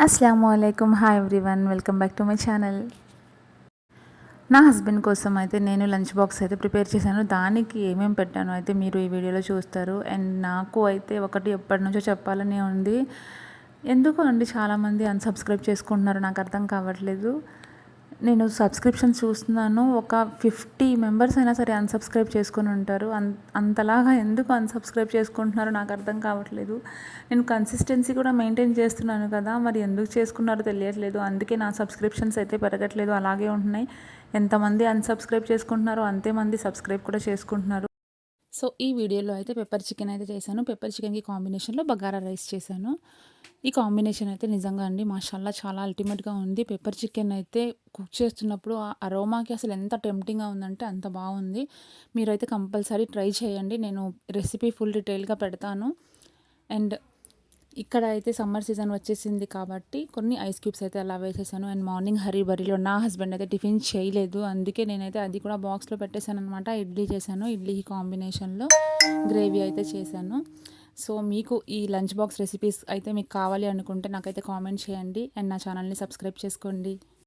అస్సలాముఅలైకుం. Hi everyone, welcome back to my channel. నా husband కోసం అయితే నేను లంచ్ బాక్స్ అయితే ప్రిపేర్ చేశాను. దానికి ఏమేమి పెట్టానో అయితే మీరు ఈ వీడియోలో చూస్తారు. అండ్ నాకు అయితే ఒకటి ఎప్పటినుంచో చెప్పాలని ఉంది. ఎందుకో అండి చాలామంది అన్‌సబ్స్క్రైబ్ చేసుకుంటున్నారు, నాకు అర్థం కావట్లేదు. నేను సబ్స్క్రిప్షన్స్ చూస్తున్నాను, ఒక 50 మెంబర్స్ అయినా సరే అన్‌సబ్స్క్రైబ్ చేసుకొని ఉంటారు. అంతలాగా ఎందుకు అన్‌సబ్స్క్రైబ్ చేసుకుంటున్నారో నాకు అర్థం కావట్లేదు. నేను కన్సిస్టెన్సీ కూడా మెయింటైన్ చేస్తున్నాను కదా, మరి ఎందుకు చేసుకున్నారో తెలియట్లేదు. అందుకే నా సబ్స్క్రిప్షన్స్ అయితే పెరగట్లేదు, అలాగే ఉంటున్నాయి. ఎంతమంది అన్‌సబ్స్క్రైబ్ చేసుకుంటున్నారో అంతే మంది సబ్స్క్రైబ్ కూడా చేసుకుంటున్నారు. సో ఈ వీడియోలో అయితే పెప్పర్ చికెన్ అయితే చేశాను. పెప్పర్ చికెన్‌కి కాంబినేషన్‌లో బగారా రైస్ చేశాను. ఈ కాంబినేషన్ అయితే నిజంగా అండి మాషాల్లా చాలా అల్టిమేట్‌గా ఉంది. పెప్పర్ చికెన్ అయితే కుక్ చేస్తున్నప్పుడు ఆ అరోమాకి అసలు ఎంత టెంప్టింగ్‌గా ఉందంటే అంత బాగుంది. మీరైతే కంపల్సరీ ట్రై చేయండి. నేను రెసిపీ ఫుల్ డీటెయిల్‌గా పెడతాను. అండ్ ఇక్కడ అయితే సమ్మర్ సీజన్ వచ్చేసింది కాబట్టి కొన్ని ఐస్ క్యూబ్స్ అయితే అలా వేసేసాను. అండ్ మార్నింగ్ హరీ బరీలో నా హస్బెండ్ అయితే టిఫిన్ చేయలేదు, అందుకే నేనైతే అది కూడా బాక్స్లో పెట్టేశాను అనమాట. ఇడ్లీ చేశాను, ఇడ్లీకి కాంబినేషన్లో గ్రేవీ అయితే చేశాను. సో మీకు ఈ లంచ్ బాక్స్ రెసిపీస్ అయితే మీకు కావాలి అనుకుంటే నాకైతే కామెంట్ చేయండి. అండ్ నా ఛానల్ని సబ్స్క్రైబ్ చేసుకోండి.